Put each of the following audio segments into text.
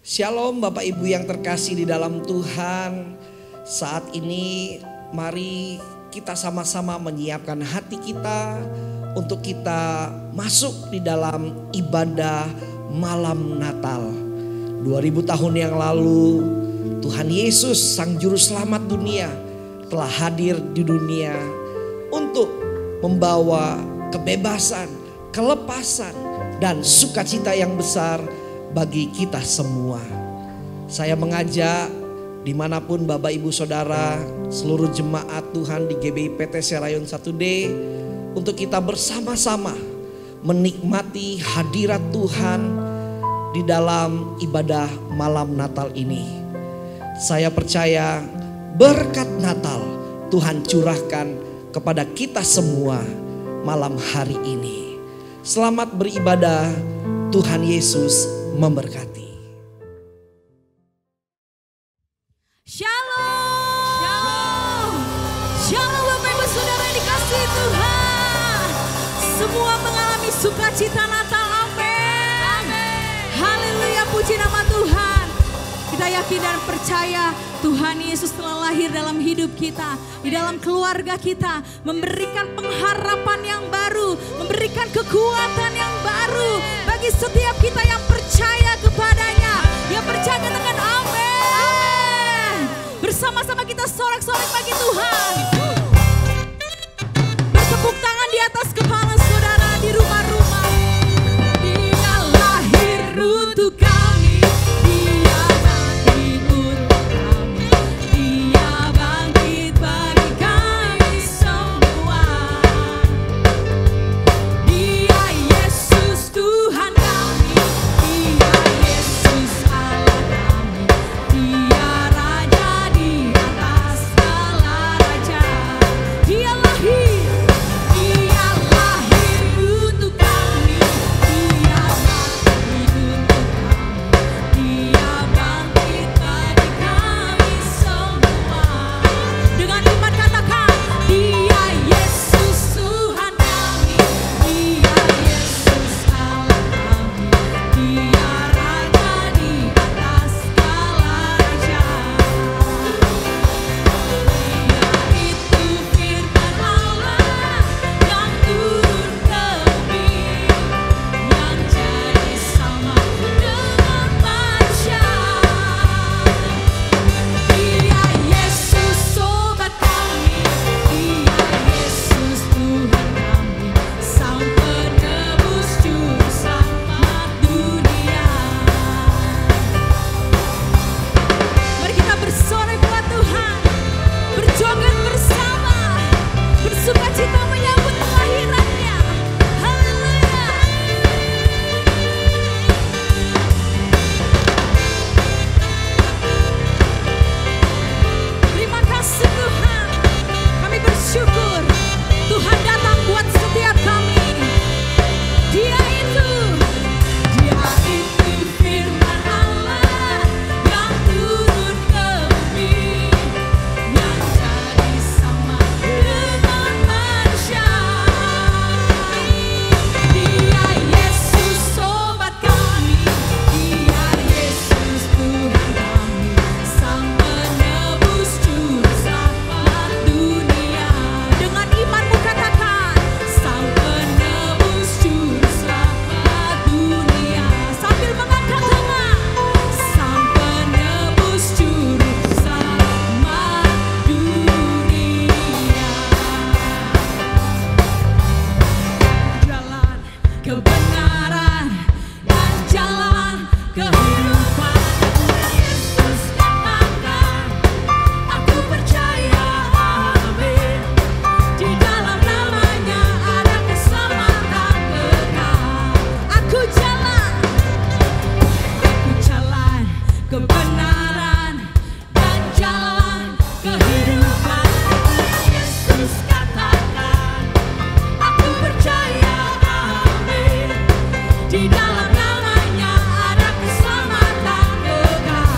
Shalom Bapak Ibu yang terkasih di dalam Tuhan. Saat ini mari kita sama-sama menyiapkan hati kita untuk kita masuk di dalam ibadah malam Natal. 2000 tahun yang lalu Tuhan Yesus Sang Juru Selamat dunia telah hadir di dunia untuk membawa kebebasan, kelepasan dan sukacita yang besar bagi kita semua. Saya mengajak dimanapun Bapak Ibu Saudara, seluruh jemaat Tuhan di GBI PT Serayon 1D untuk kita bersama-sama menikmati hadirat Tuhan di dalam ibadah malam Natal ini. Saya percaya berkat Natal Tuhan curahkan kepada kita semua malam hari ini. Selamat beribadah, Tuhan Yesus memberkati. Shalom. Shalom. Shalom Bapak Ibu Saudara yang dikasihi Tuhan. Semua mengalami sukacita Natal. Amin. Haleluya, puji nama Tuhan. Kita yakin dan percaya Tuhan Yesus telah lahir dalam hidup kita, di dalam keluarga kita, memberikan pengharapan yang baru, memberikan kekuatan yang baru bagi setiap kita yang percaya kepadanya, yang percaya dengan amin. Bersama-sama kita sorak-sorak bagi Tuhan. Bertepuk tangan di atas kepala saudara di rumah-rumah. Dia lahir untuk kami, Dia mati untuk kami, Dia bangkit bagi kami semua. Dia Yesus Tuhan kami, Dia Yesus Allah kami, Dia Raja di atas segala raja. Dia lahir untuk kami, Dia mati untuk kami, Dia bangkit bagi kami semua. Dengan iman katakan, Dia Yesus Tuhan kami, Dia Yesus Allah kami, Dia Raja di atas segala raja. Dia itu firman Allah yang turun ke bumi, yang jadi sama dengan manusia. Dia Yesus sobat kami, Dia Yesus Tuhan kami, Sang penebus juru selamat dunia. Mari kita bersorak buat Tuhan, berjoget bersama, bersukacita menyambut kelahirannya. Haleluya. Terima kasih Tuhan, kami bersyukur Tuhan datang buat setiap kami. Dia itu firman Allah yang turun ke bumi, yang jadi sama dengan manusia. Dia Yesus sobat kami, Dia Yesus Tuhan kami, Sang penebus juru selamat dunia. Dengan imanmu katakan, Sang penebus juru selamat dunia. Sambil mengangkat tangan, Sang penebus juru selamat dunia. Jalan kebenaran dan jalan kehidupan, Yesus katakan, aku percaya, amin. Di dalam namanya ada keselamatan kekal. Aku jalan kebenaran dan jalan kehidupan, Yesus katakan, aku percaya, amin. Di dalam namanya ada keselamatan kekal.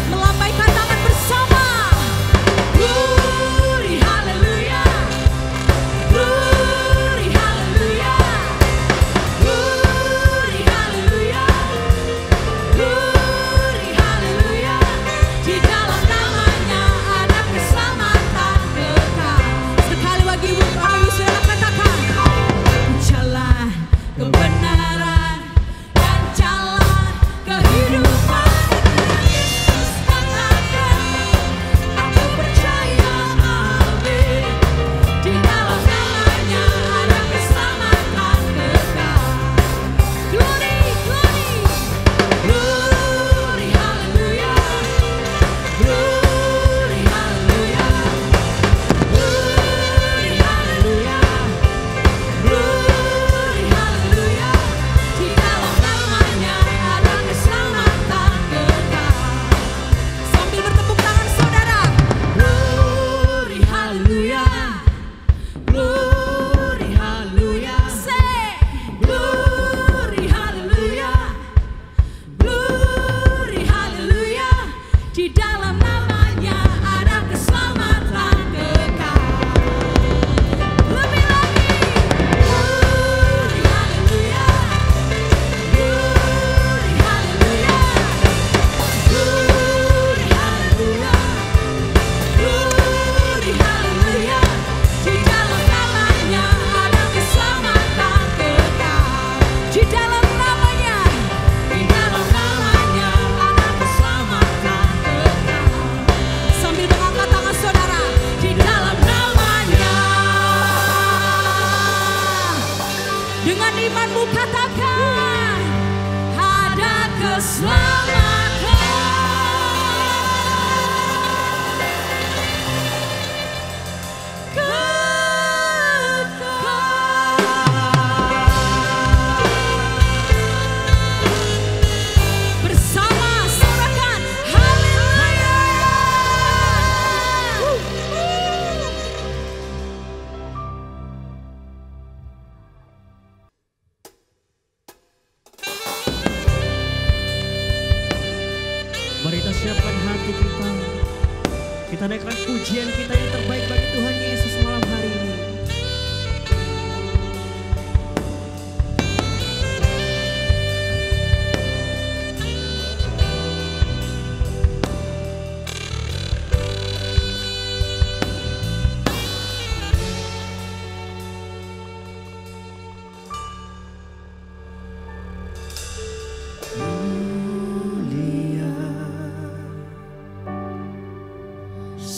Melambaikan tangan bersama. Glory, haleluya. Glory, haleluya. Glory, haleluya. Glory, katakan ada keselamatan. Mari kita siapkan hati kita. Kita naikkan pujian kita yang terbaik bagi Tuhan Yesus malam hari ini.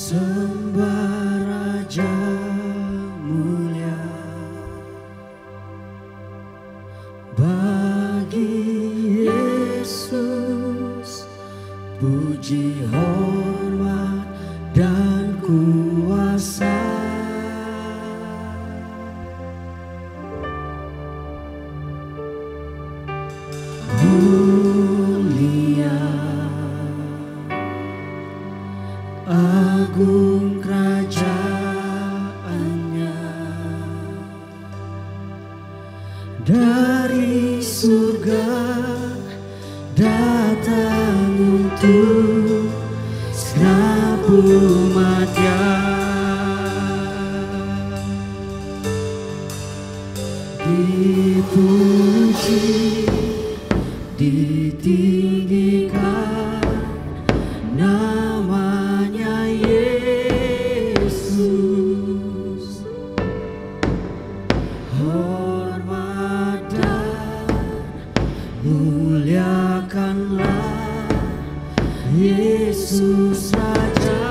Sembah Raja mulia bagi Yesus, puji hormat dan kuasa. Mulia agung kerajaannya, dari surga datang untuk segenap umatnya. Dipuji, ditinggikan namanya Yesus. Hormat dan muliakanlah Yesus Raja.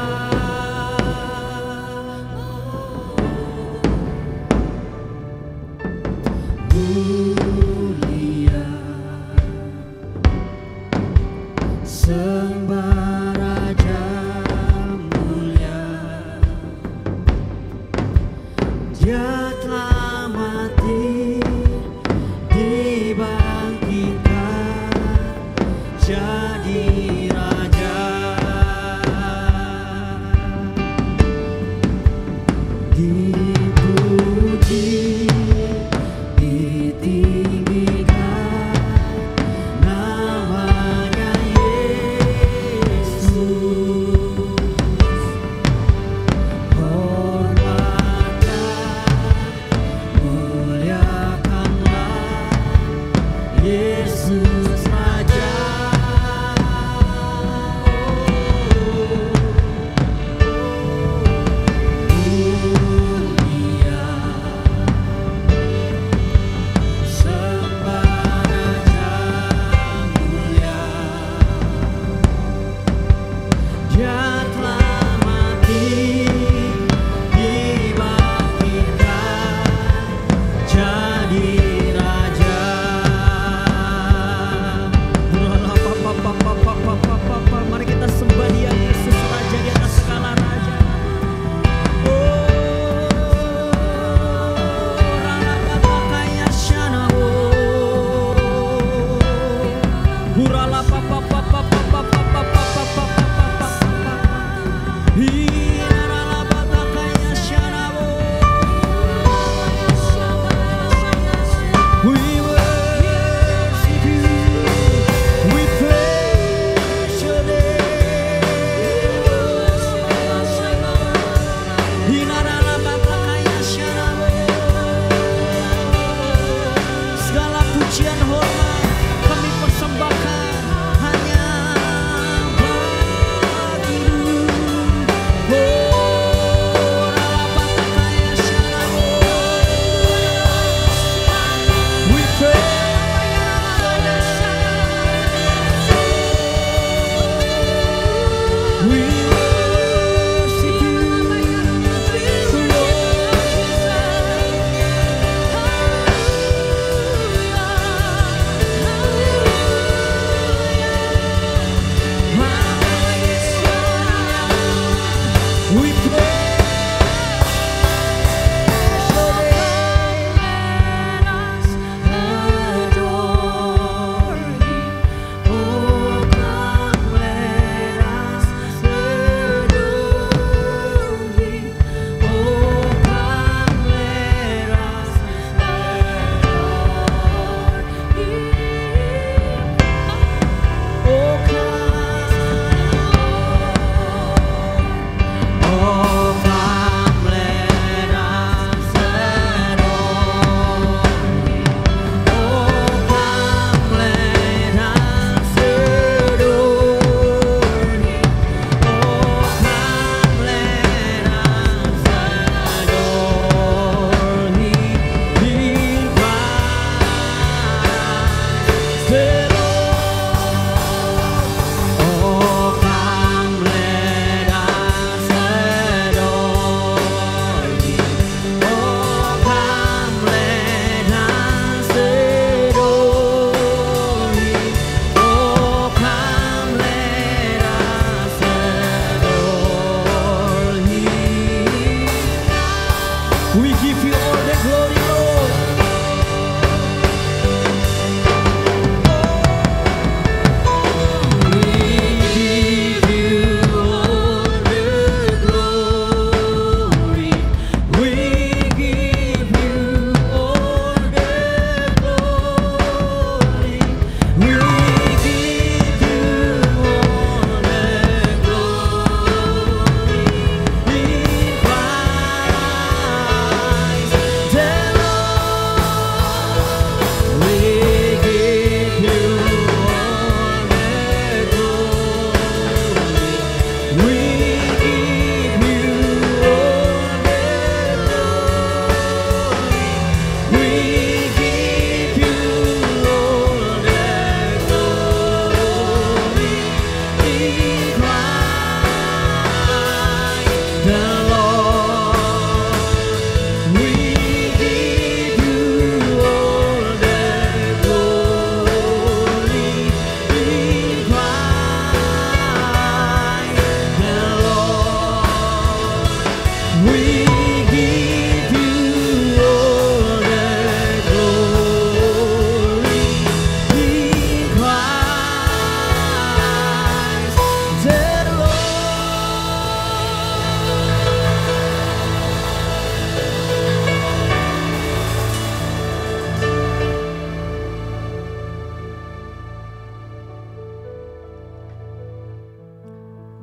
Mulia sembah Raja mulia, Dia telah mati, dibangkitkan jadi Raja. Dipuji, ditinggikan namanya Yesus. Hormat dan muliakanlah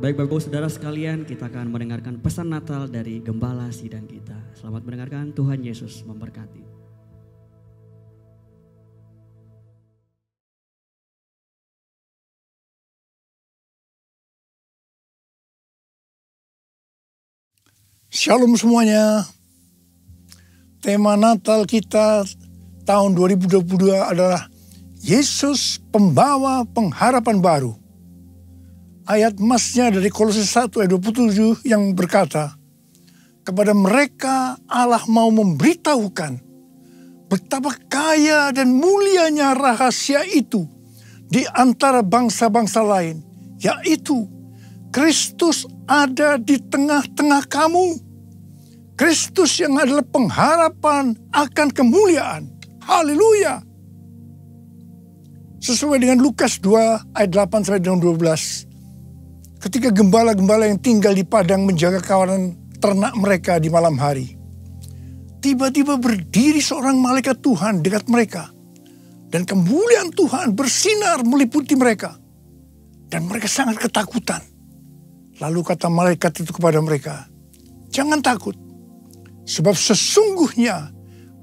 Baik Bapak Saudara sekalian, kita akan mendengarkan pesan Natal dari Gembala Sidang kita. Selamat mendengarkan, Tuhan Yesus memberkati. Shalom semuanya. Tema Natal kita tahun 2022 adalah Yesus Pembawa Pengharapan Baru. Ayat emasnya dari Kolose 1 ayat 27 yang berkata, kepada mereka Allah mau memberitahukan betapa kaya dan mulianya rahasia itu di antara bangsa-bangsa lain, yaitu Kristus ada di tengah-tengah kamu. Kristus yang adalah pengharapan akan kemuliaan. Haleluya. Sesuai dengan Lukas 2 ayat 8 sampai 12. Ketika gembala-gembala yang tinggal di padang menjaga kawanan ternak mereka di malam hari, tiba-tiba berdiri seorang malaikat Tuhan dekat mereka. Dan kemuliaan Tuhan bersinar meliputi mereka. Dan mereka sangat ketakutan. Lalu kata malaikat itu kepada mereka, jangan takut, sebab sesungguhnya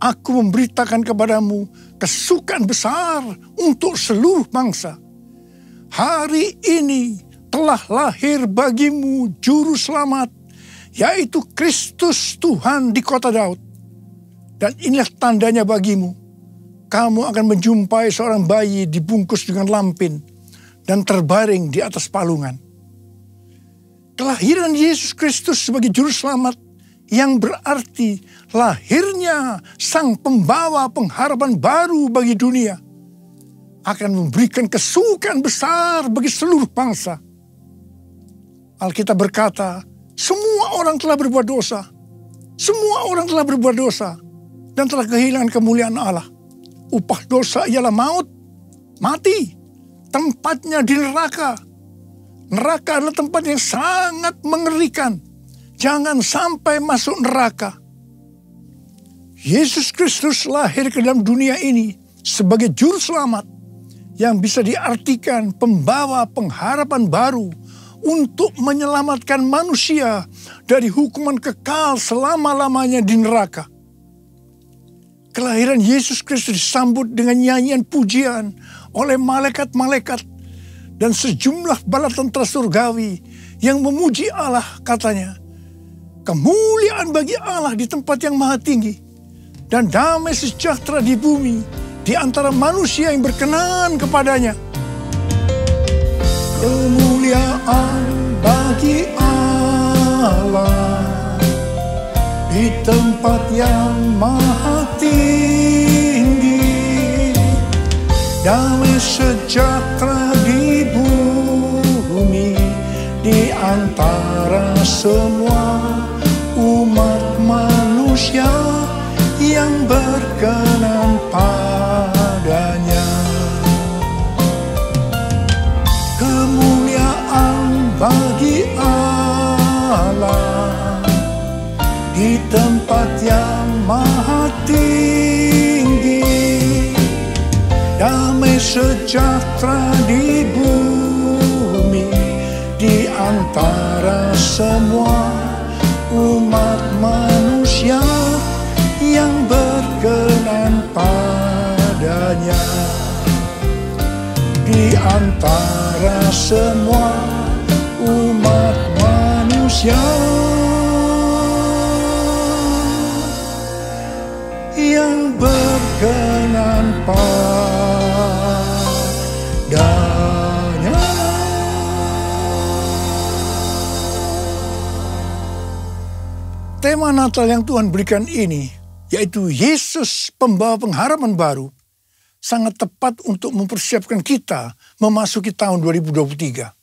aku memberitakan kepadamu kesukaan besar untuk seluruh bangsa. Hari ini telah lahir bagimu juru selamat, yaitu Kristus Tuhan di kota Daud. Dan inilah tandanya bagimu, kamu akan menjumpai seorang bayi dibungkus dengan lampin dan terbaring di atas palungan. Kelahiran Yesus Kristus sebagai juru selamat yang berarti lahirnya sang pembawa pengharapan baru bagi dunia akan memberikan kesukaan besar bagi seluruh bangsa. Alkitab berkata, semua orang telah berbuat dosa. Semua orang telah berbuat dosa dan telah kehilangan kemuliaan Allah. Upah dosa ialah maut, mati. Tempatnya di neraka. Neraka adalah tempat yang sangat mengerikan. Jangan sampai masuk neraka. Yesus Kristus lahir ke dalam dunia ini sebagai juru selamat yang bisa diartikan pembawa pengharapan baru untuk menyelamatkan manusia dari hukuman kekal selama-lamanya di neraka. Kelahiran Yesus Kristus disambut dengan nyanyian pujian oleh malaikat-malaikat dan sejumlah bala tentara surgawi yang memuji Allah, katanya, kemuliaan bagi Allah di tempat yang maha tinggi dan damai sejahtera di bumi di antara manusia yang berkenan kepadanya. Kemuliaan bagi Allah di tempat yang maha tinggi, damai sejahtera di bumi di antara semua umat manusia yang berkenan padanya. Kemuliaan bagi Allah di tempat yang maha tinggi, damai sejahtera di bumi di antara semua umat manusia yang berkenan padanya. Di antara semua umat manusia yang berkenan padanya. Tema Natal yang Tuhan berikan ini, yaitu Yesus Pembawa Pengharapan Baru, sangat tepat untuk mempersiapkan kita memasuki tahun 2023.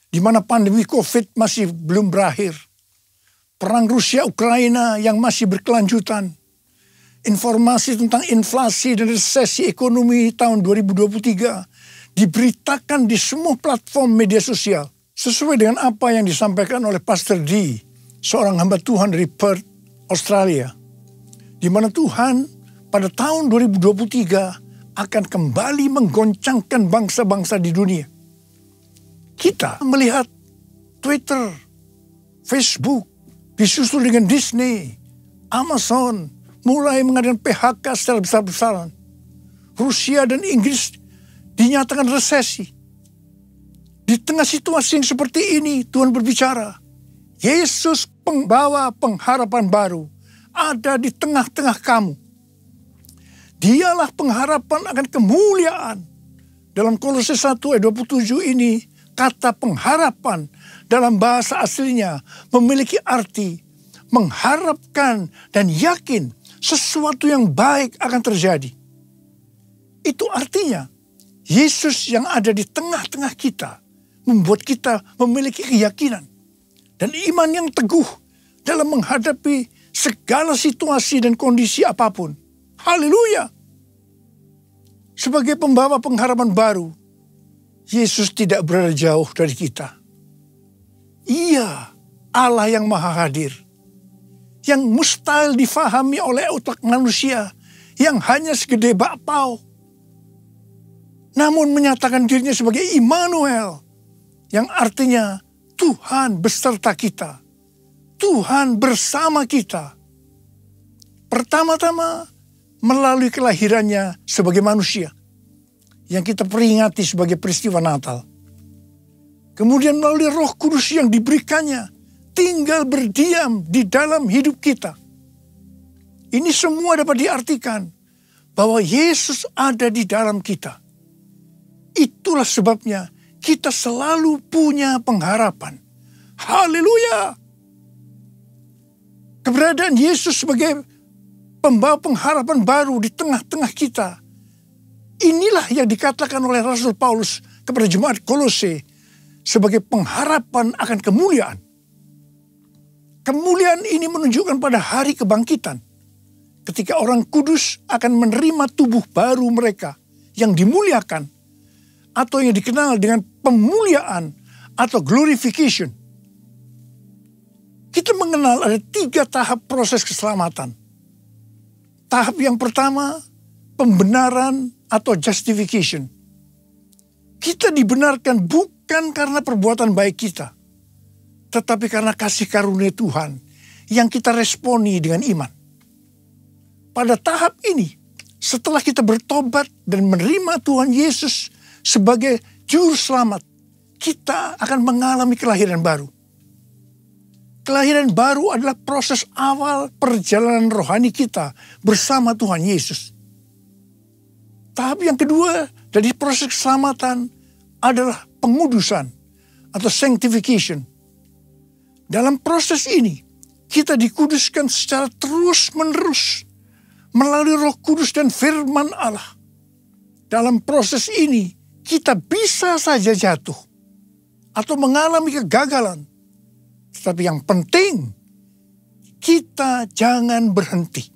Di mana pandemi COVID masih belum berakhir. Perang Rusia-Ukraina yang masih berkelanjutan. Informasi tentang inflasi dan resesi ekonomi tahun 2023 diberitakan di semua platform media sosial. Sesuai dengan apa yang disampaikan oleh Pastor D, seorang hamba Tuhan dari Perth, Australia. Di mana Tuhan pada tahun 2023 akan kembali menggoncangkan bangsa-bangsa di dunia. Kita melihat Twitter, Facebook, disusul dengan Disney, Amazon, mulai mengadakan PHK secara besar-besaran. Rusia dan Inggris dinyatakan resesi. Di tengah situasi yang seperti ini, Tuhan berbicara, Yesus pembawa pengharapan baru ada di tengah-tengah kamu. Dialah pengharapan akan kemuliaan. Dalam Kolose 1 ayat 27 ini, kata pengharapan dalam bahasa aslinya memiliki arti mengharapkan dan yakin sesuatu yang baik akan terjadi. Itu artinya Yesus yang ada di tengah-tengah kita membuat kita memiliki keyakinan dan iman yang teguh dalam menghadapi segala situasi dan kondisi apapun. Haleluya! Sebagai pembawa pengharapan baru, Yesus tidak berada jauh dari kita. Ia Allah yang maha hadir, yang mustahil difahami oleh otak manusia yang hanya segede bakpao. Namun menyatakan dirinya sebagai Immanuel, yang artinya Tuhan beserta kita. Tuhan bersama kita. Pertama-tama melalui kelahirannya sebagai manusia, yang kita peringati sebagai peristiwa Natal. Kemudian melalui Roh Kudus yang diberikannya, tinggal berdiam di dalam hidup kita. Ini semua dapat diartikan bahwa Yesus ada di dalam kita. Itulah sebabnya kita selalu punya pengharapan. Haleluya! Keberadaan Yesus sebagai pembawa pengharapan baru di tengah-tengah kita. Inilah yang dikatakan oleh Rasul Paulus kepada jemaat Kolose sebagai pengharapan akan kemuliaan. Kemuliaan ini menunjukkan pada hari kebangkitan, ketika orang kudus akan menerima tubuh baru mereka yang dimuliakan, atau yang dikenal dengan pemuliaan atau glorification. Kita mengenal ada 3 tahap proses keselamatan. Tahap yang pertama, pembenaran atau justification. Kita dibenarkan bukan karena perbuatan baik kita, tetapi karena kasih karunia Tuhan yang kita responi dengan iman. Pada tahap ini, setelah kita bertobat dan menerima Tuhan Yesus sebagai juru selamat, kita akan mengalami kelahiran baru. Kelahiran baru adalah proses awal perjalanan rohani kita bersama Tuhan Yesus. Tahap yang kedua dari proses keselamatan adalah pengudusan atau sanctification. Dalam proses ini, kita dikuduskan secara terus-menerus melalui Roh Kudus dan firman Allah. Dalam proses ini, kita bisa saja jatuh atau mengalami kegagalan. Tetapi yang penting, kita jangan berhenti.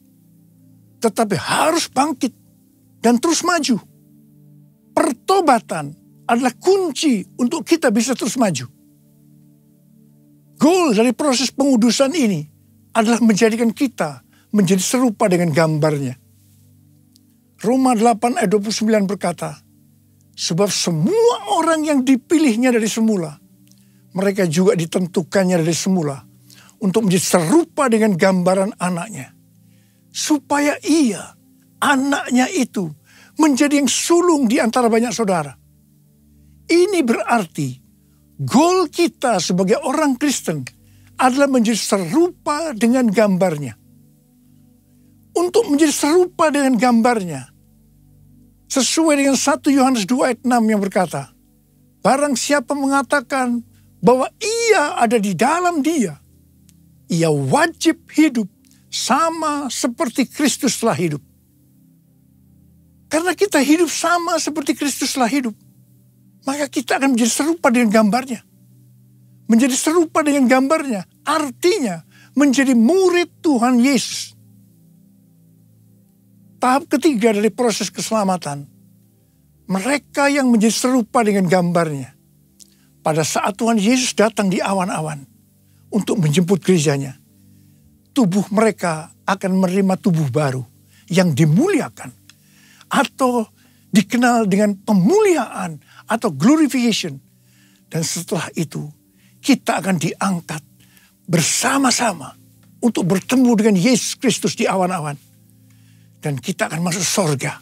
Tetapi harus bangkit dan terus maju. Pertobatan adalah kunci untuk kita bisa terus maju. Goal dari proses pengudusan ini adalah menjadikan kita menjadi serupa dengan gambarnya. Roma 8 ayat 29 berkata, sebab semua orang yang dipilihnya dari semula, mereka juga ditentukannya dari semula untuk menjadi serupa dengan gambaran anaknya. Supaya ia, anaknya itu, menjadi yang sulung di antara banyak saudara. Ini berarti goal kita sebagai orang Kristen adalah menjadi serupa dengan gambarnya. Untuk menjadi serupa dengan gambarnya, sesuai dengan 1 Yohanes 2 ayat 6 yang berkata, barang siapa mengatakan bahwa ia ada di dalam dia, ia wajib hidup sama seperti Kristus telah hidup. Karena kita hidup sama seperti Kristus telah hidup, maka kita akan menjadi serupa dengan gambarnya. Menjadi serupa dengan gambarnya artinya menjadi murid Tuhan Yesus. Tahap ketiga dari proses keselamatan, mereka yang menjadi serupa dengan gambarnya. Pada saat Tuhan Yesus datang di awan-awan untuk menjemput gerejanya, tubuh mereka akan menerima tubuh baru yang dimuliakan atau dikenal dengan pemuliaan atau glorification. Dan setelah itu, kita akan diangkat bersama-sama untuk bertemu dengan Yesus Kristus di awan-awan. Dan kita akan masuk surga.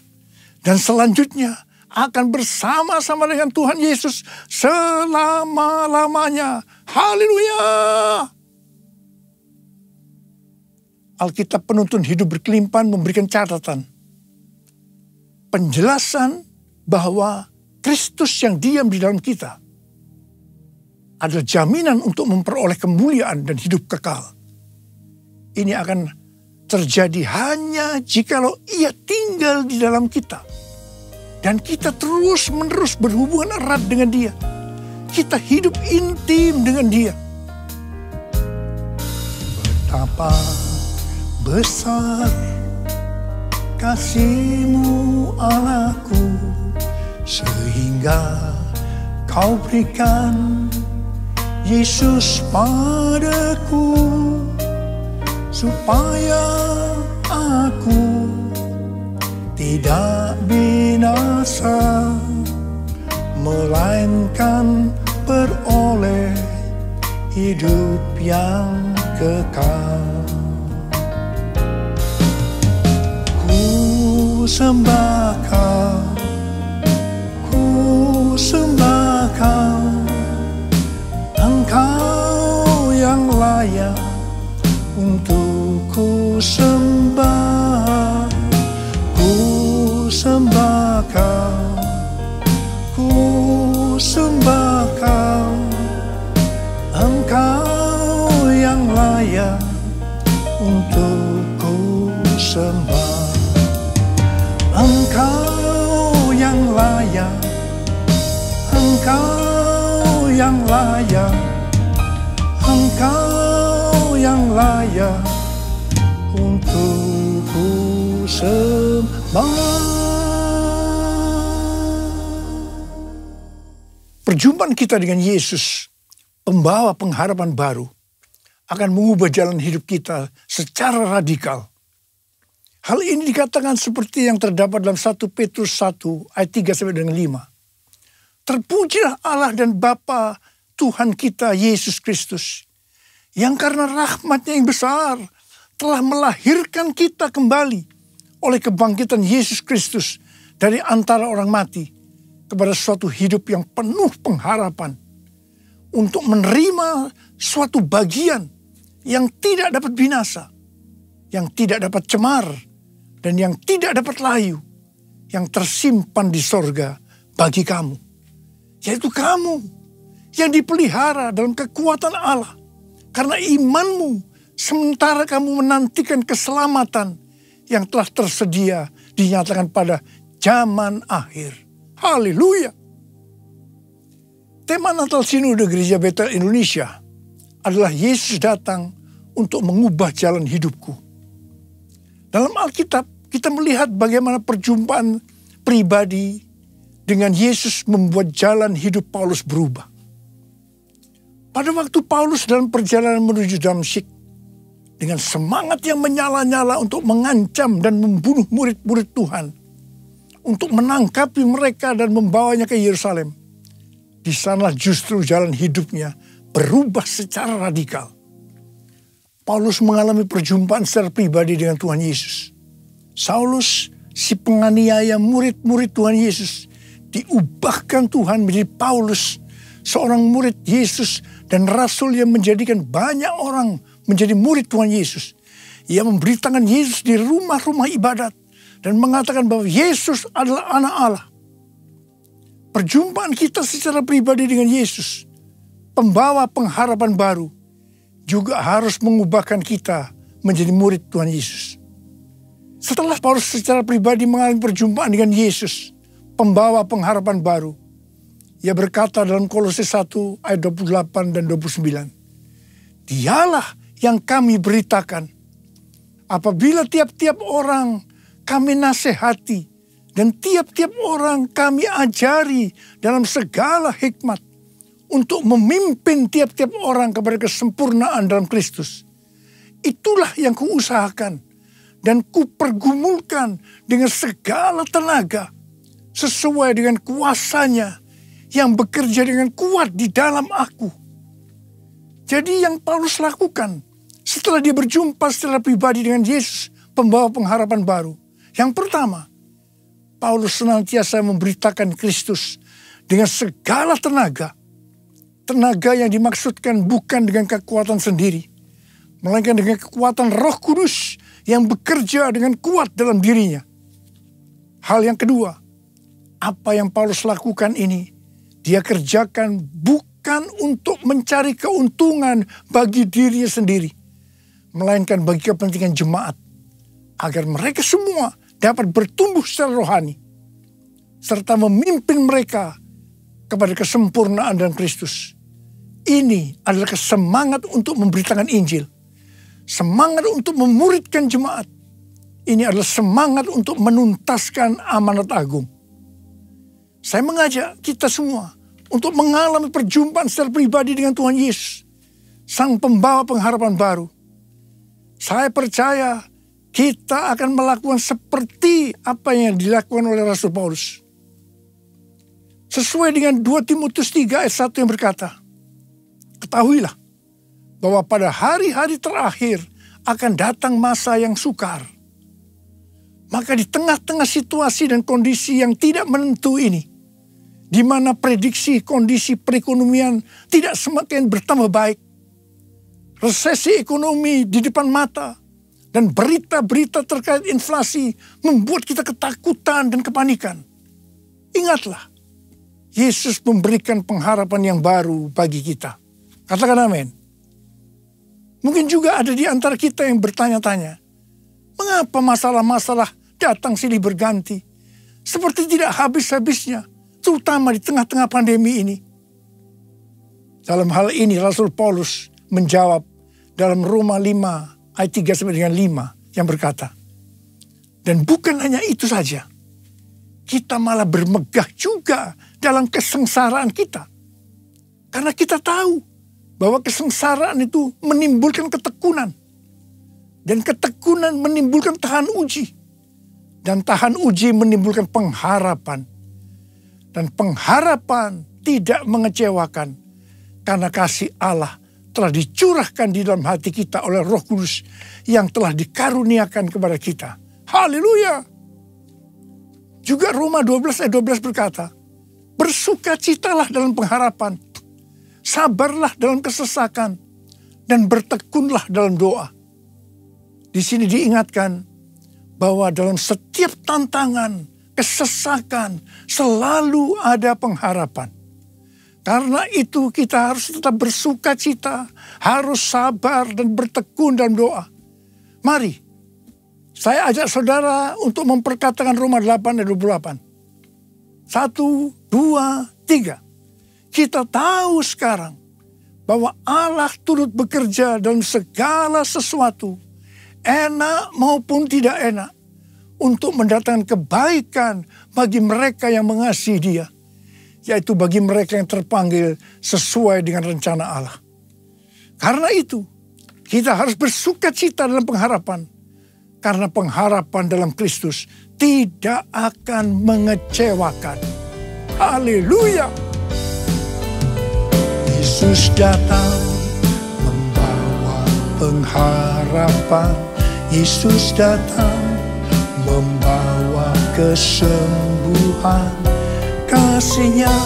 Dan selanjutnya akan bersama-sama dengan Tuhan Yesus selama-lamanya. Haleluya! Alkitab Penuntun Hidup Berkelimpahan memberikan catatan. Penjelasan bahwa Kristus yang diam di dalam kita adalah jaminan untuk memperoleh kemuliaan dan hidup kekal. Ini akan terjadi hanya jikalau Ia tinggal di dalam kita. Dan kita terus-menerus berhubungan erat dengan Dia. Kita hidup intim dengan Dia. Betapa besar kasih-Mu Allahku, sehingga Kau berikan Yesus padaku, supaya aku tidak binasa, melainkan beroleh hidup yang kekal. Ku sembah Kau, ku sembah Kau, Engkau yang layak untuk ku sembah. Ku sembah Kau, ku sembah Kau, Engkau yang layak untuk ku sembah. Engkau yang layak, Engkau yang layak, Engkau yang layak untuk ku sembah. Perjumpaan kita dengan Yesus, pembawa pengharapan baru, akan mengubah jalan hidup kita secara radikal. Hal ini dikatakan seperti yang terdapat dalam 1 Petrus 1 ayat 3-5. Terpujilah Allah dan Bapa Tuhan kita Yesus Kristus, yang karena rahmat-Nya yang besar telah melahirkan kita kembali oleh kebangkitan Yesus Kristus dari antara orang mati kepada suatu hidup yang penuh pengharapan, untuk menerima suatu bagian yang tidak dapat binasa, yang tidak dapat cemar, dan yang tidak dapat layu, yang tersimpan di sorga bagi kamu, yaitu kamu yang dipelihara dalam kekuatan Allah karena imanmu, sementara kamu menantikan keselamatan yang telah tersedia dinyatakan pada zaman akhir. Haleluya! Tema Natal Sinode Gereja Betel Indonesia adalah Yesus datang untuk mengubah jalan hidupku. Dalam Alkitab kita melihat bagaimana perjumpaan pribadi dengan Yesus membuat jalan hidup Paulus berubah. Pada waktu Paulus dalam perjalanan menuju Damsyik, dengan semangat yang menyala-nyala untuk mengancam dan membunuh murid-murid Tuhan, untuk menangkapi mereka dan membawanya ke Yerusalem, di sana justru jalan hidupnya berubah secara radikal. Paulus mengalami perjumpaan secara pribadi dengan Tuhan Yesus. Saulus, si penganiaya murid-murid Tuhan Yesus, diubahkan Tuhan menjadi Paulus, seorang murid Yesus dan rasul yang menjadikan banyak orang menjadi murid Tuhan Yesus. Ia memberitakan Yesus di rumah-rumah ibadat dan mengatakan bahwa Yesus adalah anak Allah. Perjumpaan kita secara pribadi dengan Yesus, pembawa pengharapan baru, juga harus mengubahkan kita menjadi murid Tuhan Yesus. Setelah Paulus secara pribadi mengalami perjumpaan dengan Yesus, pembawa pengharapan baru, ia berkata dalam Kolose 1 ayat 28 dan 29. Dialah yang kami beritakan, apabila tiap-tiap orang kami nasihati, dan tiap-tiap orang kami ajari dalam segala hikmat, untuk memimpin tiap-tiap orang kepada kesempurnaan dalam Kristus. Itulah yang kuusahakan dan kupergumulkan dengan segala tenaga, sesuai dengan kuasanya yang bekerja dengan kuat di dalam aku. Jadi yang Paulus lakukan setelah dia berjumpa secara pribadi dengan Yesus, pembawa pengharapan baru. Yang pertama, Paulus senantiasa memberitakan Kristus dengan segala tenaga. Tenaga yang dimaksudkan bukan dengan kekuatan sendiri, melainkan dengan kekuatan Roh Kudus yang bekerja dengan kuat dalam dirinya. Hal yang kedua, apa yang Paulus lakukan ini, dia kerjakan bukan untuk mencari keuntungan bagi dirinya sendiri, melainkan bagi kepentingan jemaat, agar mereka semua dapat bertumbuh secara rohani, serta memimpin mereka kepada kesempurnaan dalam Kristus. Ini adalah semangat untuk memberitakan Injil, semangat untuk memuridkan jemaat. Ini adalah semangat untuk menuntaskan amanat agung. Saya mengajak kita semua untuk mengalami perjumpaan secara pribadi dengan Tuhan Yesus, Sang Pembawa pengharapan baru. Saya percaya kita akan melakukan seperti apa yang dilakukan oleh Rasul Paulus. Sesuai dengan 2 Timotius 3 ayat 1 yang berkata, ketahuilah bahwa pada hari-hari terakhir akan datang masa yang sukar. Maka di tengah-tengah situasi dan kondisi yang tidak menentu ini, di mana prediksi kondisi perekonomian tidak semakin bertambah baik, resesi ekonomi di depan mata, dan berita-berita terkait inflasi membuat kita ketakutan dan kepanikan. Ingatlah, Yesus memberikan pengharapan yang baru bagi kita. Katakan amin. Mungkin juga ada di antara kita yang bertanya-tanya, mengapa masalah-masalah datang silih berganti, seperti tidak habis-habisnya, terutama di tengah-tengah pandemi ini. Dalam hal ini Rasul Paulus menjawab dalam Roma 5 ayat 3 sampai dengan 5 yang berkata, dan bukan hanya itu saja, kita malah bermegah juga dalam kesengsaraan kita. Karena kita tahu bahwa kesengsaraan itu menimbulkan ketekunan. Dan ketekunan menimbulkan tahan uji. Dan tahan uji menimbulkan pengharapan. Dan pengharapan tidak mengecewakan. Karena kasih Allah telah dicurahkan di dalam hati kita oleh Roh Kudus yang telah dikaruniakan kepada kita. Haleluya. Juga Roma 12 ayat 12 berkata, bersukacitalah dalam pengharapan, sabarlah dalam kesesakan, dan bertekunlah dalam doa. Di sini diingatkan bahwa dalam setiap tantangan, kesesakan, selalu ada pengharapan. Karena itu kita harus tetap bersukacita, harus sabar dan bertekun dalam doa. Mari, saya ajak saudara untuk memperkatakan Roma 8 ayat 28. 1, 2, 3. Kita tahu sekarang bahwa Allah turut bekerja dalam segala sesuatu, enak maupun tidak enak, untuk mendatangkan kebaikan bagi mereka yang mengasihi Dia, yaitu bagi mereka yang terpanggil sesuai dengan rencana Allah. Karena itu, kita harus bersukacita dalam pengharapan, karena pengharapan dalam Kristus tidak akan mengecewakan. Haleluya! Yesus datang membawa pengharapan. Yesus datang membawa kesembuhan. Kasih-Nya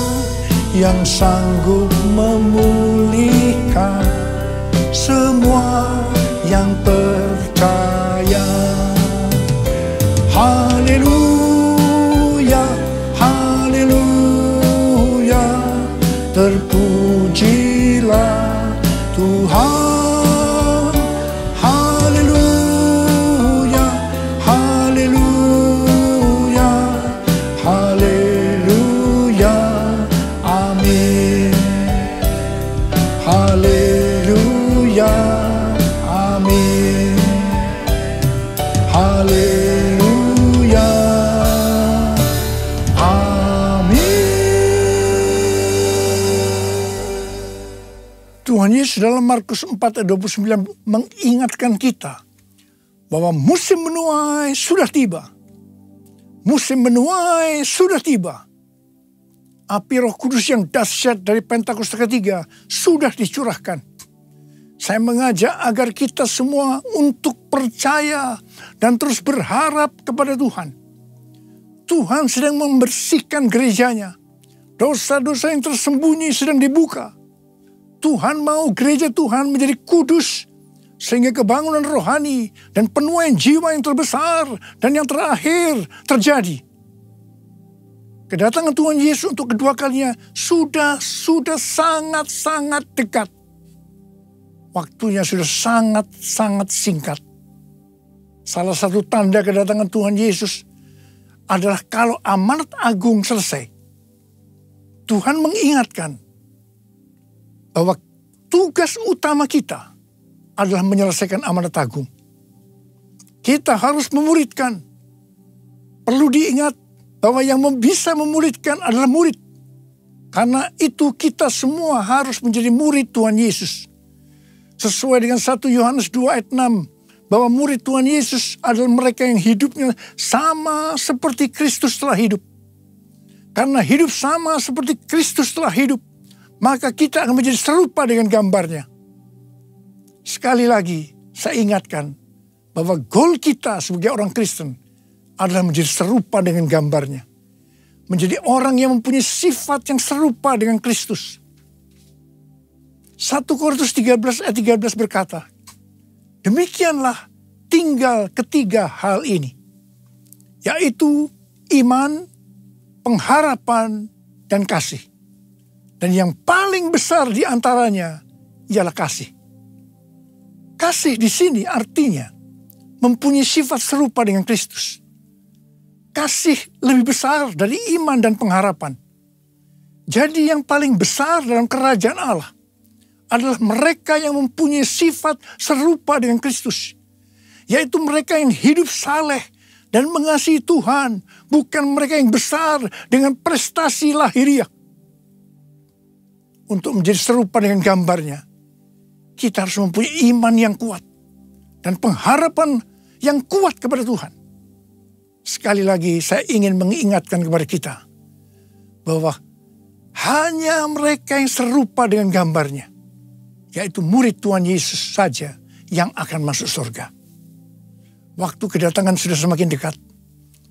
yang sanggup memulihkan semua yang percaya. Haleluya, haleluya, terpujilah Tuhan. Haleluya, haleluya, haleluya, amin. Haleluya, amin. Haleluya, amin. Tuhan Yesus dalam Markus 4 ayat 29 mengingatkan kita bahwa musim menuai sudah tiba. Musim menuai sudah tiba. Api Roh Kudus yang dahsyat dari Pentakosta ketiga sudah dicurahkan. Saya mengajak agar kita semua untuk percaya dan terus berharap kepada Tuhan. Tuhan sedang membersihkan gerejanya. Dosa-dosa yang tersembunyi sedang dibuka. Tuhan mau gereja Tuhan menjadi kudus, sehingga kebangunan rohani dan penuaian jiwa yang terbesar dan yang terakhir terjadi. Kedatangan Tuhan Yesus untuk kedua kalinya sudah sangat-sangat dekat. Waktunya sudah sangat-sangat singkat. Salah satu tanda kedatangan Tuhan Yesus adalah kalau amanat agung selesai. Tuhan mengingatkan bahwa tugas utama kita adalah menyelesaikan amanat agung. Kita harus memuridkan. Perlu diingat bahwa yang bisa memuridkan adalah murid. Karena itu kita semua harus menjadi murid Tuhan Yesus. Sesuai dengan 1 Yohanes 2 ayat 6. Bahwa murid Tuhan Yesus adalah mereka yang hidupnya sama seperti Kristus telah hidup. Karena hidup sama seperti Kristus telah hidup, maka kita akan menjadi serupa dengan gambarnya. Sekali lagi, saya ingatkan bahwa goal kita sebagai orang Kristen adalah menjadi serupa dengan gambarnya. Menjadi orang yang mempunyai sifat yang serupa dengan Kristus. 1 Korintus 13 ayat 13 berkata, demikianlah tinggal ketiga hal ini, yaitu iman, pengharapan, dan kasih. Dan yang paling besar di antaranya ialah kasih. Kasih di sini artinya mempunyai sifat serupa dengan Kristus. Kasih lebih besar dari iman dan pengharapan. Jadi yang paling besar dalam kerajaan Allah adalah mereka yang mempunyai sifat serupa dengan Kristus. Yaitu mereka yang hidup saleh dan mengasihi Tuhan. Bukan mereka yang besar dengan prestasi lahiriah. Untuk menjadi serupa dengan gambarnya, kita harus mempunyai iman yang kuat. Dan pengharapan yang kuat kepada Tuhan. Sekali lagi saya ingin mengingatkan kepada kita. Bahwa hanya mereka yang serupa dengan gambarnya, yaitu murid Tuhan Yesus saja yang akan masuk surga. Waktu kedatangan sudah semakin dekat.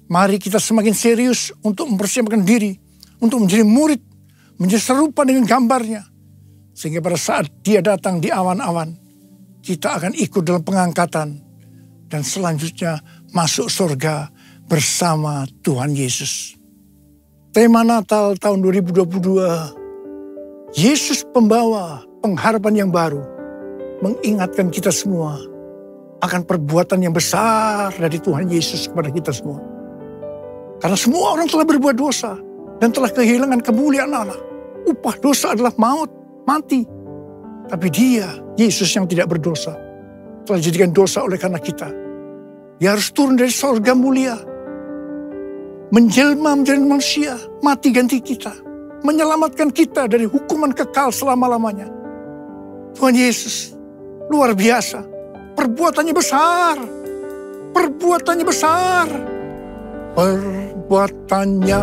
Mari kita semakin serius untuk mempersiapkan diri. Untuk menjadi murid. Menjadi serupa dengan gambarnya. Sehingga pada saat dia datang di awan-awan. Kita akan ikut dalam pengangkatan. Dan selanjutnya masuk surga bersama Tuhan Yesus. Tema Natal tahun 2022. Yesus pembawa pengharapan yang baru. Mengingatkan kita semua akan perbuatan yang besar dari Tuhan Yesus kepada kita semua. Karena semua orang telah berbuat dosa dan telah kehilangan kemuliaan Allah. Upah dosa adalah maut, mati. Tapi dia, Yesus yang tidak berdosa, telah dijadikan dosa oleh karena kita. Dia harus turun dari surga mulia, menjelma menjadi manusia, mati ganti kita, menyelamatkan kita dari hukuman kekal selama-lamanya. Tuhan Yesus luar biasa. Perbuatannya besar. Perbuatannya besar. Perbuatannya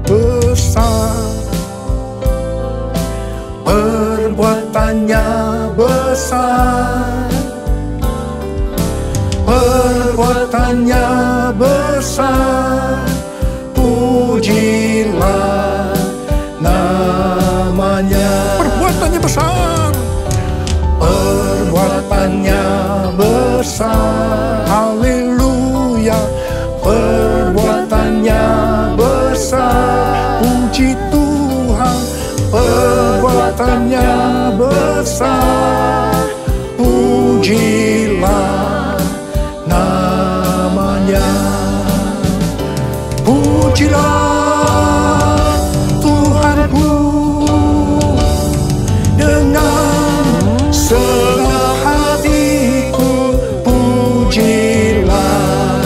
besar. Perbuatannya besar. Perbuatannya besar. Pujilah namanya. Perbuatannya besar. Perbuatannya besar. Haleluya. Perbuatannya besar. Puji Tuhan. Perbuatannya besar. Pujilah namanya. Pujilah Tuhanku dengan segenap hatiku. Pujilah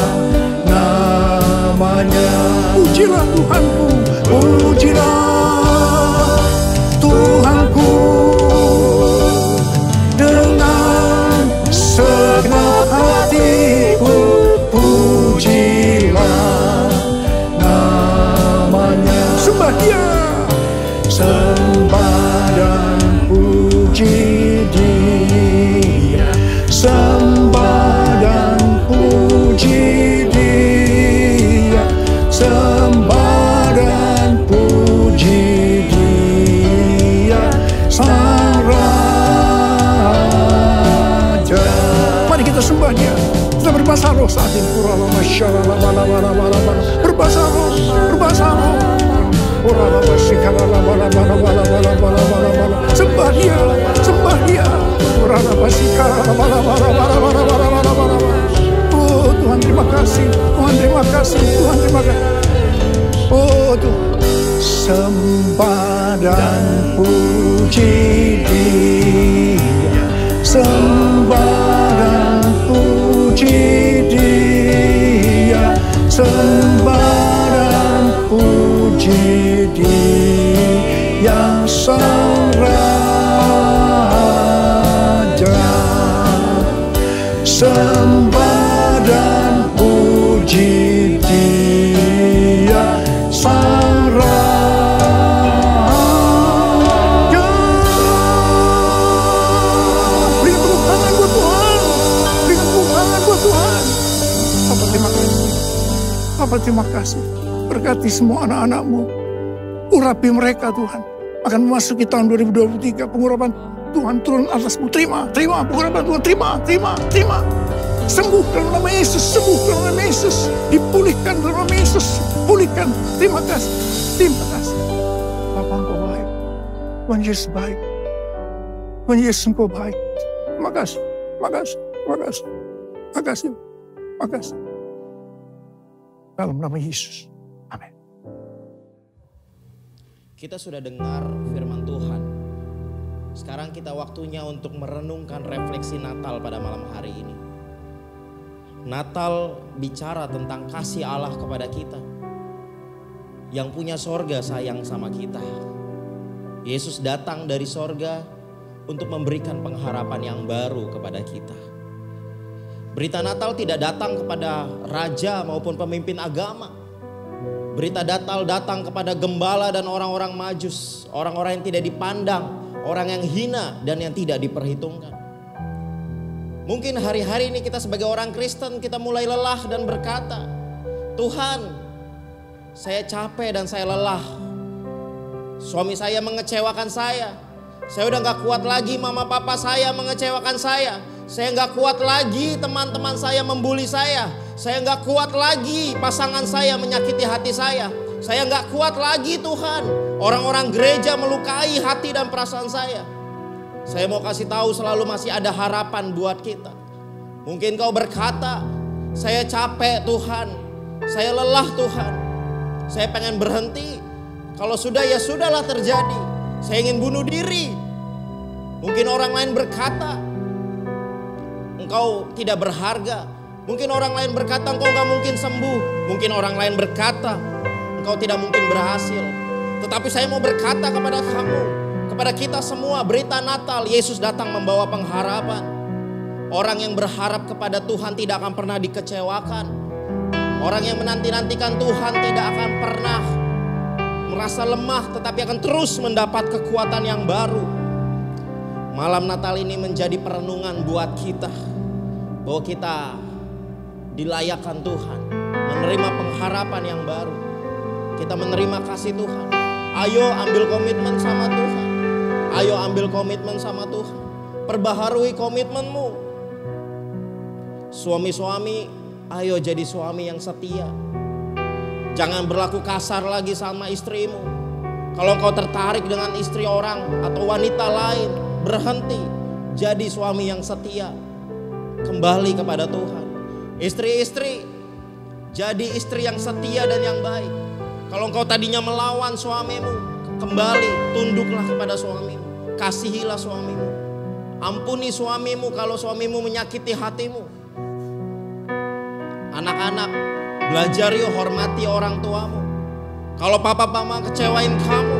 namanya. Pujilah Tuhanku. Pujilah Tuhanku dengan segenap hatiku. Pujilah namanya. Sembah Dia. Sembah dan puji Dia. puji Dia, sembah dan puji Dia, Sang Raja. Mari kita sembah Dia. Kita berbahasa roh saat ini. Berbahasa roh, berbahasa roh. Sembah Dia, sembah Dia. Oh Tuhan terima kasih, Tuhan terima kasih, Tuhan terima kasih. Oh Tuhan, sembah dan puji Dia, sembah dan puji Dia, sembah dan puji Dia, Sang Raja. Sembah dan puji Dia, Sang Raja. Berikan tepuk tangan buat Tuhan, berikan tepuk tangan buat Tuhan. Bapa terima kasih, Bapa terima kasih. Berkati semua anak-anak-Mu, urapi mereka Tuhan. Akan memasuki tahun 2023, pengurapan Tuhan turun atasmu. Terima pengurapan Tuhan, terima. Sembuh dalam nama Yesus, sembuh dalam nama Yesus. Dipulihkan dalam nama Yesus, pulihkan. Terima kasih. Bapa Engkau baik, Tuhan Yesus baik, Tuhan Yesus Engkau baik. Terima kasih. Dalam nama Yesus, amin. Kita sudah dengar firman Tuhan. Sekarang kita waktunya untuk merenungkan refleksi Natal pada malam hari ini. Natal bicara tentang kasih Allah kepada kita. Yang punya sorga sayang sama kita. Yesus datang dari sorga untuk memberikan pengharapan yang baru kepada kita. Berita Natal tidak datang kepada raja maupun pemimpin agama. Berita Natal datang kepada gembala dan orang-orang majus. Orang-orang yang tidak dipandang, orang yang hina dan yang tidak diperhitungkan. Mungkin hari-hari ini kita sebagai orang Kristen kita mulai lelah dan berkata, Tuhan, saya capek dan saya lelah. Suami saya mengecewakan saya. Saya udah gak kuat lagi mama papa saya mengecewakan saya. Saya gak kuat lagi teman-teman saya membuli saya. Saya gak kuat lagi pasangan saya menyakiti hati saya. Saya gak kuat lagi Tuhan, orang-orang gereja melukai hati dan perasaan saya. Saya mau kasih tahu selalu masih ada harapan buat kita. Mungkin kau berkata, saya capek Tuhan, saya lelah Tuhan, saya pengen berhenti. Kalau sudah ya sudahlah terjadi, saya ingin bunuh diri. Mungkin orang lain berkata, engkau tidak berharga. Mungkin orang lain berkata engkau gak mungkin sembuh. Mungkin orang lain berkata engkau tidak mungkin berhasil. Tetapi saya mau berkata kepada kamu, kepada kita semua, berita Natal, Yesus datang membawa pengharapan. Orang yang berharap kepada Tuhan tidak akan pernah dikecewakan. Orang yang menanti-nantikan Tuhan tidak akan pernah merasa lemah, tetapi akan terus mendapat kekuatan yang baru. Malam Natal ini menjadi perenungan buat kita, bahwa kita dilayakkan Tuhan, menerima pengharapan yang baru. Kita menerima kasih Tuhan. Ayo ambil komitmen sama Tuhan. Ayo ambil komitmen sama Tuhan. Perbaharui komitmenmu. Suami-suami, ayo jadi suami yang setia. Jangan berlaku kasar lagi sama istrimu. Kalau engkau tertarik dengan istri orang atau wanita lain, berhenti. Jadi suami yang setia. Kembali kepada Tuhan. Istri-istri, jadi istri yang setia dan yang baik. Kalau engkau tadinya melawan suamimu, kembali tunduklah kepada suamimu. Kasihilah suamimu. Ampuni suamimu kalau suamimu menyakiti hatimu. Anak-anak, belajar yuk hormati orang tuamu. Kalau papa mama kecewain kamu,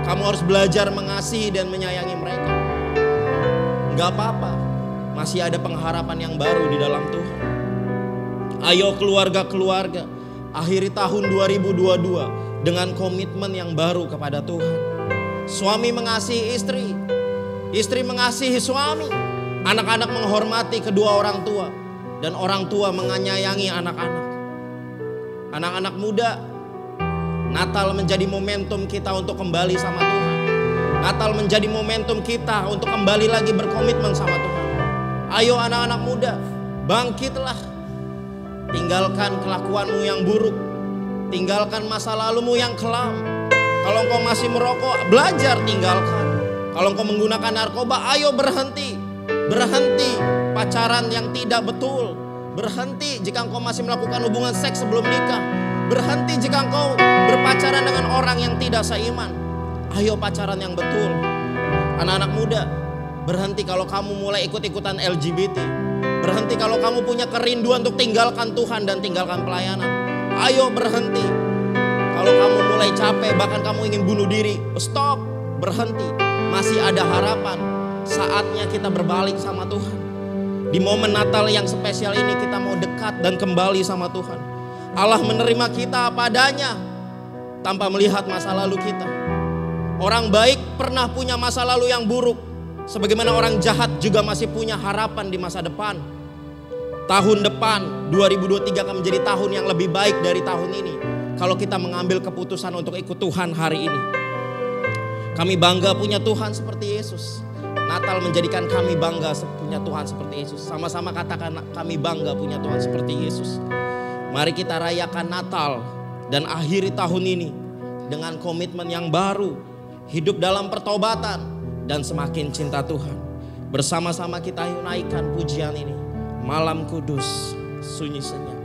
kamu harus belajar mengasihi dan menyayangi mereka. Gak apa-apa, masih ada pengharapan yang baru di dalam Tuhan. Ayo keluarga-keluarga, akhiri tahun 2022 dengan komitmen yang baru kepada Tuhan. Suami mengasihi istri, istri mengasihi suami, anak-anak menghormati kedua orang tua. dan orang tua menyayangi anak-anak. Anak-anak muda, Natal menjadi momentum kita untuk kembali sama Tuhan. Natal menjadi momentum kita untuk kembali lagi berkomitmen sama Tuhan. Ayo anak-anak muda, bangkitlah. Tinggalkan kelakuanmu yang buruk. Tinggalkan masa lalumu yang kelam. Kalau engkau masih merokok, belajar tinggalkan. Kalau engkau menggunakan narkoba, ayo berhenti. Berhenti pacaran yang tidak betul. Berhenti jika engkau masih melakukan hubungan seks sebelum nikah. Berhenti jika engkau berpacaran dengan orang yang tidak seiman. Ayo pacaran yang betul. Anak-anak muda, berhenti kalau kamu mulai ikut-ikutan LGBT. Berhenti kalau kamu punya kerinduan untuk tinggalkan Tuhan dan tinggalkan pelayanan. Ayo berhenti. Kalau kamu mulai capek, bahkan kamu ingin bunuh diri, stop, berhenti. Masih ada harapan. Saatnya kita berbalik sama Tuhan. Di momen Natal yang spesial ini kita mau dekat dan kembali sama Tuhan. Allah menerima kita apa adanya tanpa melihat masa lalu kita. Orang baik pernah punya masa lalu yang buruk, sebagaimana orang jahat juga masih punya harapan di masa depan. Tahun depan 2023 akan menjadi tahun yang lebih baik dari tahun ini kalau kita mengambil keputusan untuk ikut Tuhan hari ini. Kami bangga punya Tuhan seperti Yesus. Natal menjadikan kami bangga punya Tuhan seperti Yesus. Sama-sama katakan, kami bangga punya Tuhan seperti Yesus. Mari kita rayakan Natal dan akhiri tahun ini dengan komitmen yang baru, hidup dalam pertobatan dan semakin cinta Tuhan. Bersama-sama kita naikkan pujian ini. Malam kudus, sunyi senyap.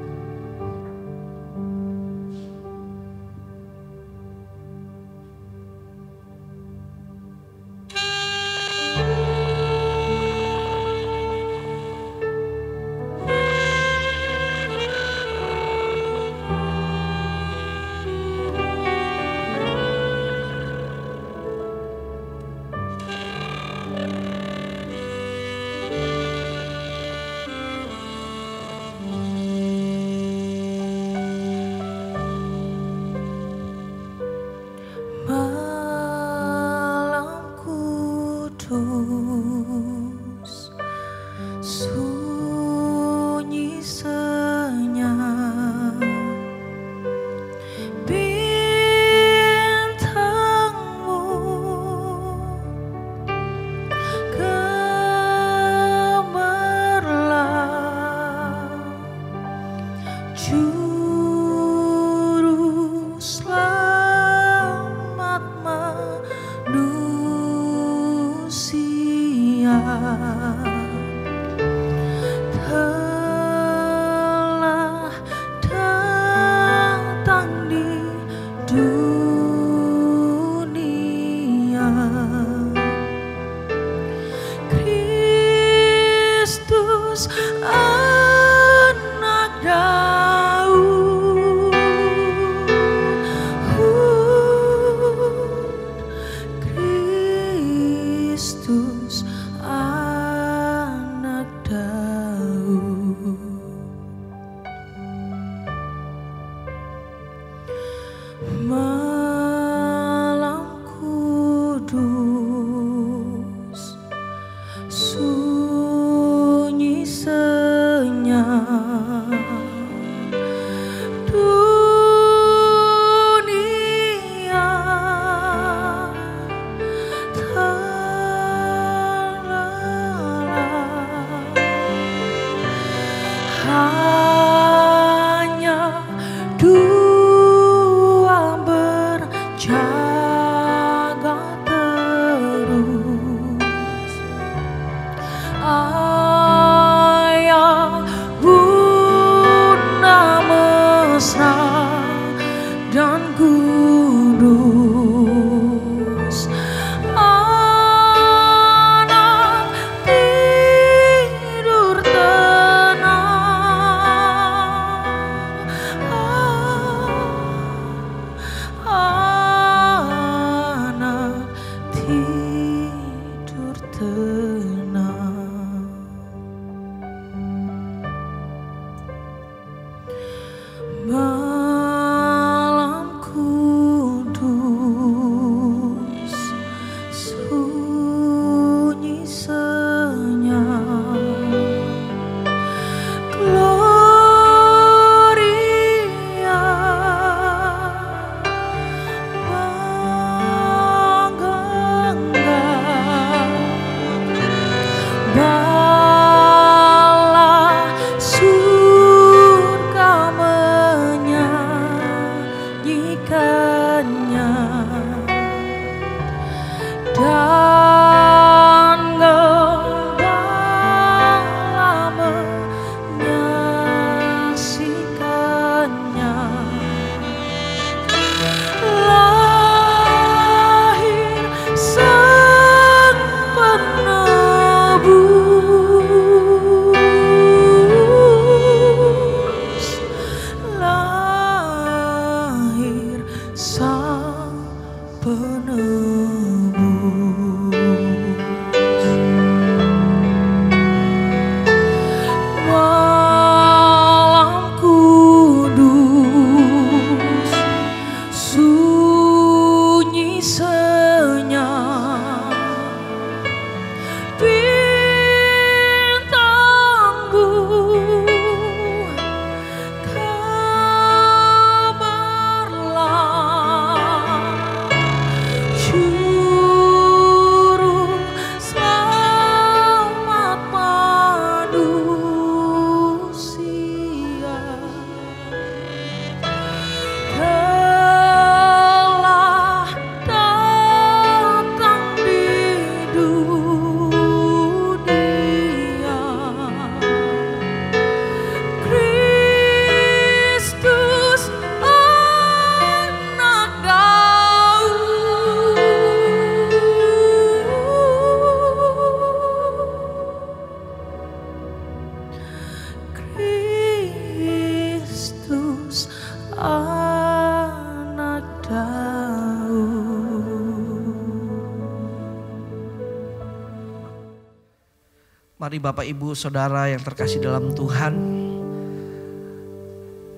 Mari Bapak Ibu Saudara yang terkasih dalam Tuhan,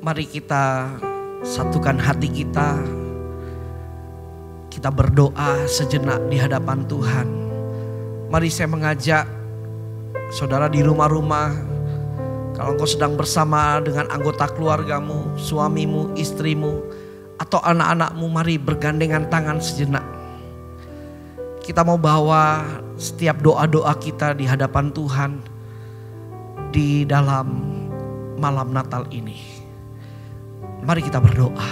mari kita satukan hati kita. Kita berdoa sejenak di hadapan Tuhan. Mari saya mengajak saudara di rumah-rumah, kalau engkau sedang bersama dengan anggota keluargamu, suamimu, istrimu, atau anak-anakmu, mari bergandengan tangan sejenak. Kita mau bawa setiap doa-doa kita di hadapan Tuhan di dalam malam Natal ini. Mari kita berdoa.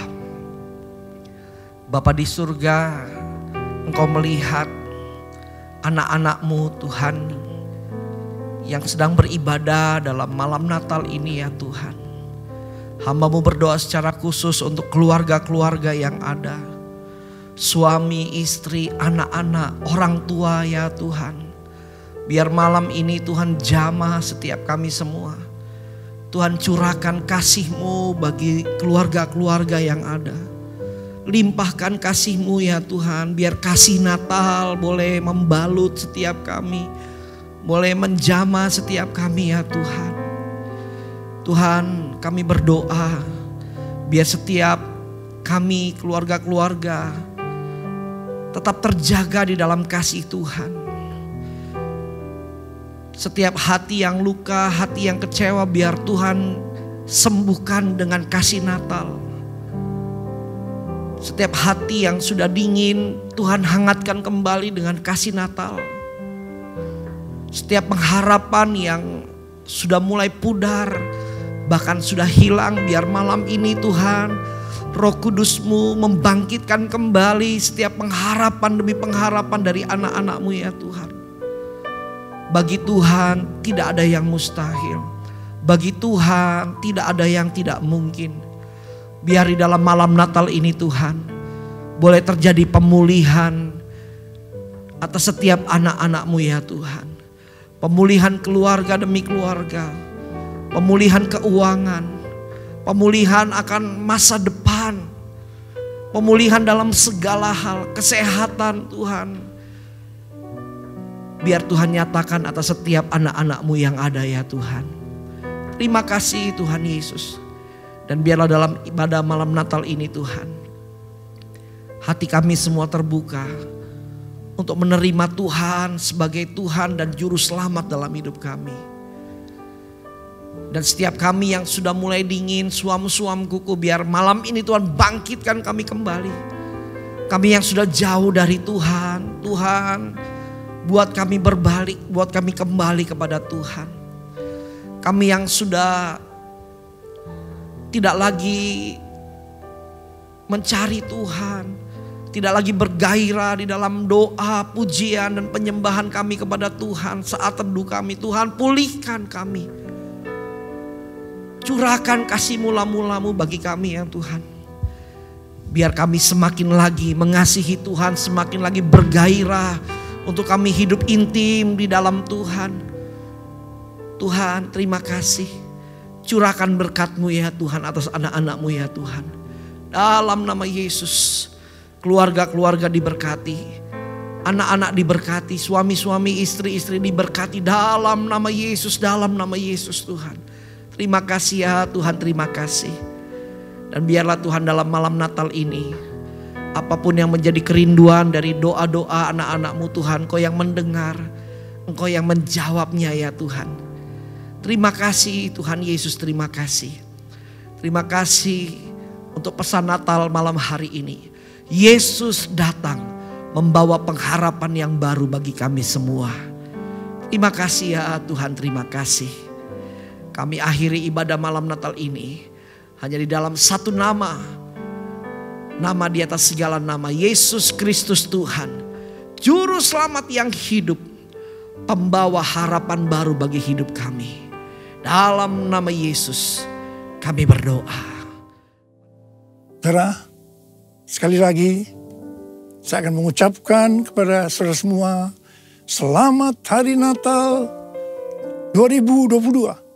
Bapa di surga, Engkau melihat anak-anak-Mu Tuhan yang sedang beribadah dalam malam Natal ini ya Tuhan. Hamba-Mu berdoa secara khusus untuk keluarga-keluarga yang ada. Suami, istri, anak-anak, orang tua ya Tuhan. Biar malam ini Tuhan jamah setiap kami semua. Tuhan curahkan kasih-Mu bagi keluarga-keluarga yang ada. Limpahkan kasih-Mu ya Tuhan. Biar kasih Natal boleh membalut setiap kami. Boleh menjamah setiap kami ya Tuhan. Tuhan, kami berdoa biar setiap kami keluarga-keluarga tetap terjaga di dalam kasih Tuhan. Setiap hati yang luka, hati yang kecewa, biar Tuhan sembuhkan dengan kasih Natal. Setiap hati yang sudah dingin, Tuhan hangatkan kembali dengan kasih Natal. Setiap pengharapan yang sudah mulai pudar, bahkan sudah hilang, biar malam ini Tuhan Roh Kudus-Mu membangkitkan kembali setiap pengharapan demi pengharapan dari anak-anak-Mu ya Tuhan. Bagi Tuhan tidak ada yang mustahil. Bagi Tuhan tidak ada yang tidak mungkin. Biar di dalam malam Natal ini Tuhan boleh terjadi pemulihan atas setiap anak-anak-Mu ya Tuhan. Pemulihan keluarga demi keluarga. Pemulihan keuangan. Pemulihan akan masa depan. Pemulihan dalam segala hal. Kesehatan Tuhan. Biar Tuhan nyatakan atas setiap anak-anak-Mu yang ada ya Tuhan. Terima kasih Tuhan Yesus. Dan biarlah dalam ibadah malam Natal ini Tuhan, hati kami semua terbuka untuk menerima Tuhan sebagai Tuhan dan Juru Selamat dalam hidup kami. Dan setiap kami yang sudah mulai dingin, suam-suam kuku, biar malam ini Tuhan bangkitkan kami kembali. Kami yang sudah jauh dari Tuhan, Tuhan buat kami berbalik, buat kami kembali kepada Tuhan. Kami yang sudah tidak lagi mencari Tuhan, tidak lagi bergairah di dalam doa, pujian dan penyembahan kami kepada Tuhan saat teduh kami. Tuhan pulihkan kami. Curahkan kasih mula-mula-Mu bagi kami ya Tuhan. Biar kami semakin lagi mengasihi Tuhan, semakin lagi bergairah untuk kami hidup intim di dalam Tuhan. Tuhan terima kasih. Curahkan berkat-Mu ya Tuhan atas anak-anak-Mu ya Tuhan. Dalam nama Yesus keluarga-keluarga diberkati, anak-anak diberkati, suami-suami, istri-istri diberkati dalam nama Yesus, dalam nama Yesus Tuhan. Terima kasih ya Tuhan, terima kasih. Dan biarlah Tuhan dalam malam Natal ini, apapun yang menjadi kerinduan dari doa-doa anak-anak-Mu Tuhan, Engkau yang mendengar, Engkau yang menjawabnya ya Tuhan. Terima kasih Tuhan Yesus, terima kasih. Terima kasih untuk pesan Natal malam hari ini. Yesus datang membawa pengharapan yang baru bagi kami semua. Terima kasih ya Tuhan, terima kasih. Kami akhiri ibadah malam Natal ini hanya di dalam satu nama. Nama di atas segala nama, Yesus Kristus Tuhan. Juru selamat yang hidup, pembawa harapan baru bagi hidup kami. Dalam nama Yesus kami berdoa. Saudara, sekali lagi saya akan mengucapkan kepada saudara semua, selamat hari Natal 2022.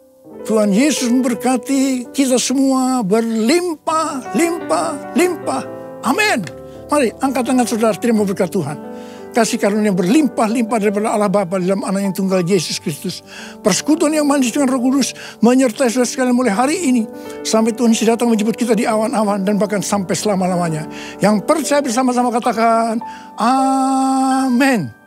Tuhan Yesus memberkati kita semua berlimpah, limpah, limpah. Amin. Mari angkat tangan saudara, terima berkat Tuhan. Kasih karunia yang berlimpah-limpah daripada Allah Bapa dalam Anak yang tunggal Yesus Kristus. Persekutuan yang manis dengan Roh Kudus menyertai saudara sekalian mulai hari ini sampai Tuhan Yesus datang menjemput kita di awan-awan dan bahkan sampai selama-lamanya. Yang percaya bersama-sama katakan amin.